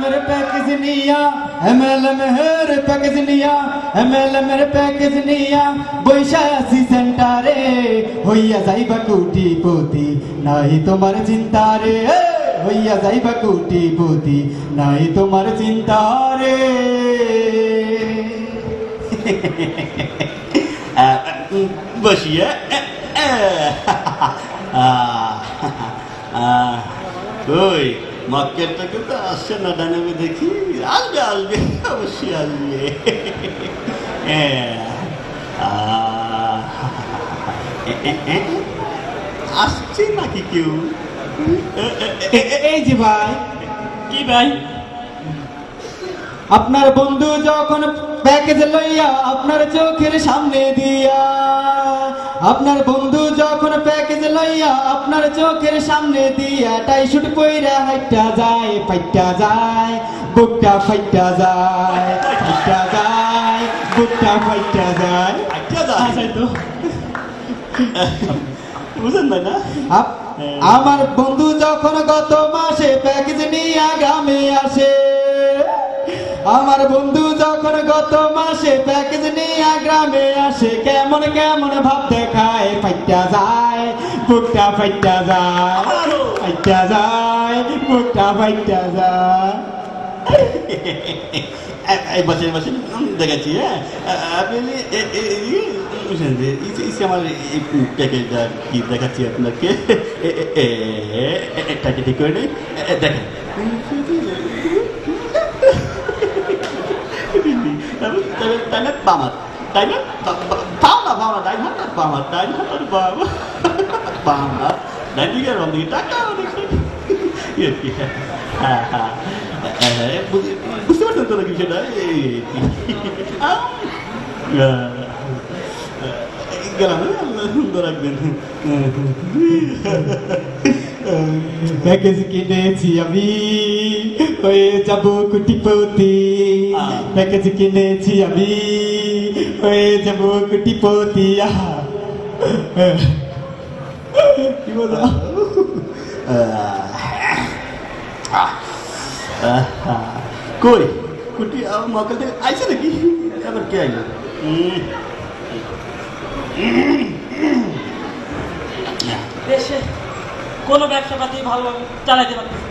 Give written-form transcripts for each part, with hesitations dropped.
मेरे पैकेज निया मेरे पैकेज निया मेरे पैकेज निया বৈশা আছি সেন্টারে হইয়া যাইবা কোটিপতি নাই তোমার চিন্তা রে হইয়া যাইবা কোটিপতি নাই তোমার চিন্তা রে বসিয়া কই মক্কেলটা কিন্তু আসছে না ডানামে দেখি আসবে আসবে অবশ্যই আসবে আসছে নাকি কেউ এই যে ভাই কি ভাই আপনার বন্ধু যখন প্যাকেজ লইয়া আপনার চোখের সামনে দিয়া আপনার বন্ধু যখন প্যাকেজ লইয়া আপনার চোখের সামনে দিয়া টাই শুট কইরা হাইটা যায় ফাইটা যায় বুকটা ফাইটা যায় ফাইটা যায় বুকটা ফাইটা যায় আচ্ছা তো বুঝেন ভাই না আমার বন্ধু যখন গত মাসে প্যাকেজ নিয়ে গ্রামে আসে আমার বন্ধু যখন গত মাসে প্যাকেজ নিয়ে গ্রামে আসে কেমন কেমন ভাব দেখায় ফাইটা যায় বুকটা ফাইটা যায় ফাইটা যায় বুকটা ফাইটা যায় বসে বসে দেখাচ্ছি হ্যাঁ আপনি আমার প্যাকেজটা কি দেখাচ্ছি আপনাকে এটাকে ঠিক করে নেই দেখেন তাই না বামার তাই না বামা বামা তাই না বামার তাই না বাবা বামার ডান দিকে রং দিকে টাকা হ্যাঁ হ্যাঁ বুঝতে পারছেন তো নাকি সেটা গেলাম সুন্দর রাখবেন প্যাকেজ কিনেছি আমি হয়ে যাব কোটিপতি প্যাকেজ কিনেছি আমি হয়ে যাব কোটিপতি কি বলো কই কুটি মক্কেল থেকে আইছে নাকি আবার কে আইলো দেশে কোনো ব্যবসা পাতি ভালোভাবে চালাইতে পারতেছে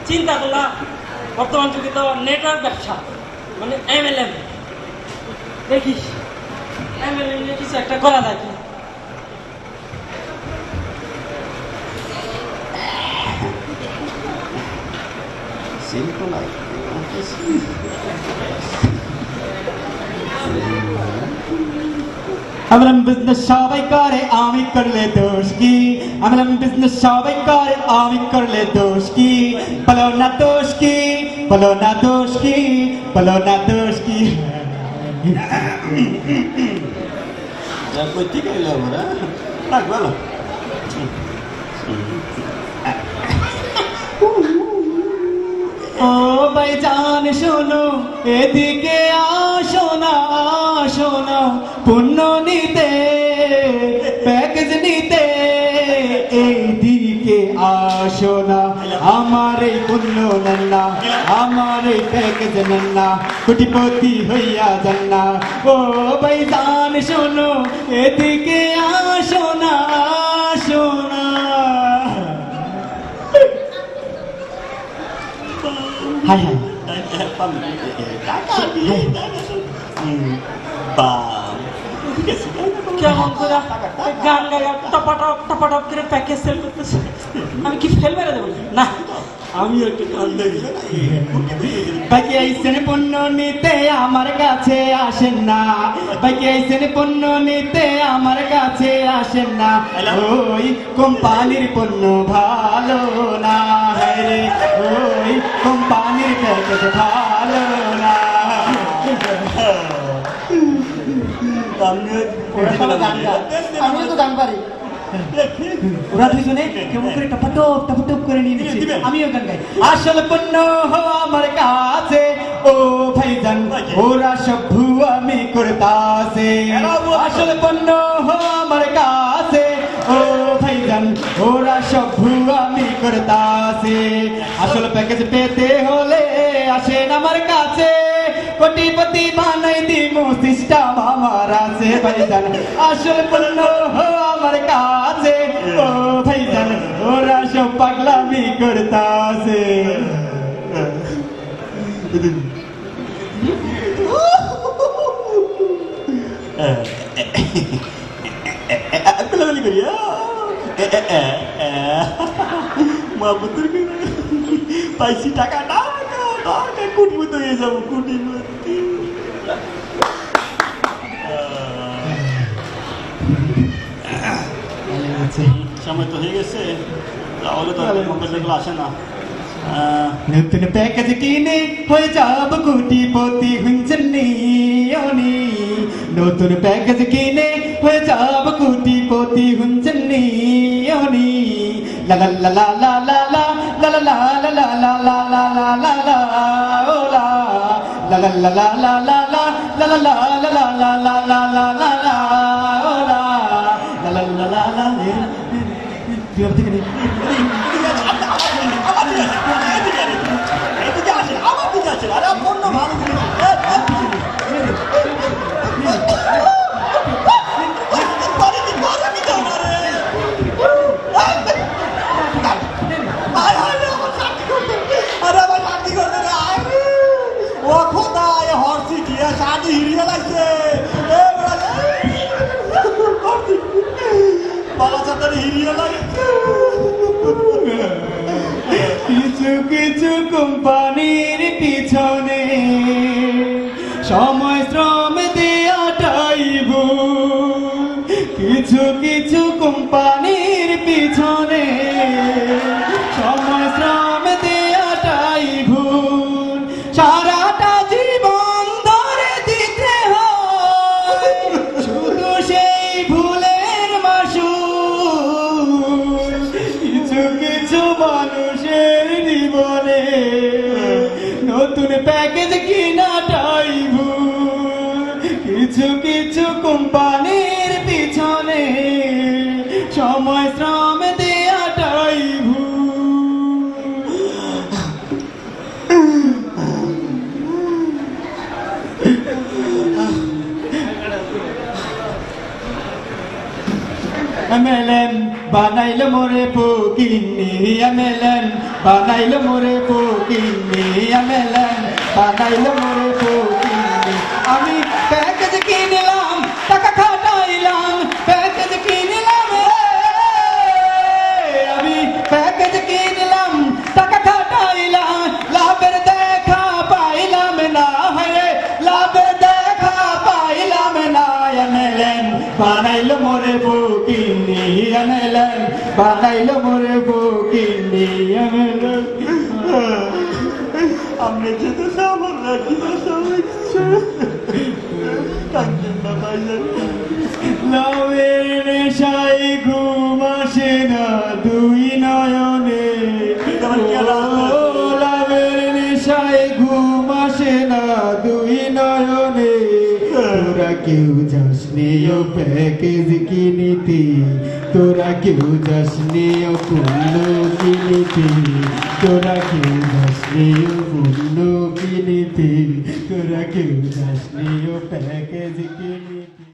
চিন্তা করলাম বর্তমান যুগে তো নেটওয়ার্ক ব্যবসা মানে MLM দেখিস MLM নিয়ে কিছু একটা করা যায় কি আমরা বিজনেস সবাই করে আমি করলে দোষ কি আমরা বিজনেস সবাই করে আমি করলে দোষ কি বলো না দোষ কি বলো না দোষ কি বলো না দোষ কি কই থেকে এলো আমরা রাখ বলো ও ভাইজান শোনো এদিকে আসো না পুণ্য নিতে প্যাকেজ নিতে এইদিকে আসো না আমার এই পুণ্য নেন না আমার এই প্যাকেজ নেন না কোটিপতি হইয়া যান না ও ভাইজান শোনো এদিকে আসো না হাই হাই কেমন করে গান গায়া টপাটপ করে প্যাকেজ সেল করতেছে আমি কি ফেল মেরে দেবো না আমি একটু গান দেখি বাকি আইসেন পণ্য নিতে আমার কাছে আসেন না বাকি আইসেন পণ্য নিতে আমার কাছে আসেন না ওই কোম্পানির পণ্য ভালো না রে ওই কোম্পানির প্যাকেজ ভালো না আমিও তো গান পারি ওরা দুজনে কেমন করে টপাটপ করে নিয়ে নিচ্ছে আমিও গান গাই আসল পণ্য আমার কাছে ও ভাইজান ওরা সব ভুয়ামি করতাছে আসল পণ্য আমার কাছে ও ভাইজান ওরা সব ভুয়ামি করতাছে আসল প্যাকেজ পেতে হলে আসেন আমার কাছে কোটিপতি বানাই দিমু সিস্টেম আমার আছে ভাইজান আসল পণ্য আমার কাছে ও ভাইজান ওরা সব পাগলামি করতাছে কোলাগুলি করি মহাপুত্র পাইছি টাকা টাকা টাকা কোটিপতি হয়ে যাবো কোটিপতি সময় তো হয়ে গেছে তাহলে তো মোবাইলগুলো আসে না নতুন প্যাকেজ কিনে হয়ে যাব কোটিপতি হুঞ্জনি অনি নতুন প্যাকেজ কিনে হয়ে যাব কোটিপতি হুঞ্জনি অনি লা লা লা লা লা লা লা লা লা লা লা লা লা লা লা লা ও লা লা লা লা লা লা লা লা লা লা লা লা লা লা লা লা লা লা লা ও লা লা লা লা লা তুই আমার থেকে কিছু কিছু কোম্পানির পিছনে সময় শ্রম দেওয়াটাই ভুল কিছু কিছু কোম্পানির পিছনে সময় শ্রম দেওয়াটাই ভুল সারাটা জীবন ধরে দিতে হয় শুধু সেই ভুলের মাসুল কিছু কিছু মানুষের জীবনে নতুন প্যাকেজ কিনাটাই ভুল কিছু কিছু কোম্পানির পিছনে সময় শ্রম দেওয়াটাই ভুল MLM বানাইল মোরে ফকিন্নি MLM বানাইল মোরে ফকিন্নি MLM বানাইল মোরে ফকিন্নি আমি প্যাকেজ কিনলাম টাকা খাটাইলাম প্যাকেজ কিনলাম আমি প্যাকেজ কিনলাম টাকা খাটাইলাম লাভের দেখা পাইলাম না হরে লাভের দেখা পাইলাম না MLM বানাইল মোরে ফকিন্নি MLM বানাইল মোরে ফকিন্নি MLM আমি যেতে সামর রাখি সমস্যা কাঁদেন না ভাইজান লাভের নেশায় ঘুম আসে না দুই নয়নে লাভের নেশায় ঘুম আসে না দুই নয়নে তোরা কেউ যাসনি ও প্যাকেজ কিনিতে তোরা কেউ যাসনি ও পূর্ণ কিনিতে তোরা কেউ যাসনি ও পূর্ণ কিনিতে তোরা কেউ যাসনি ও প্যাকেজ কিনিতে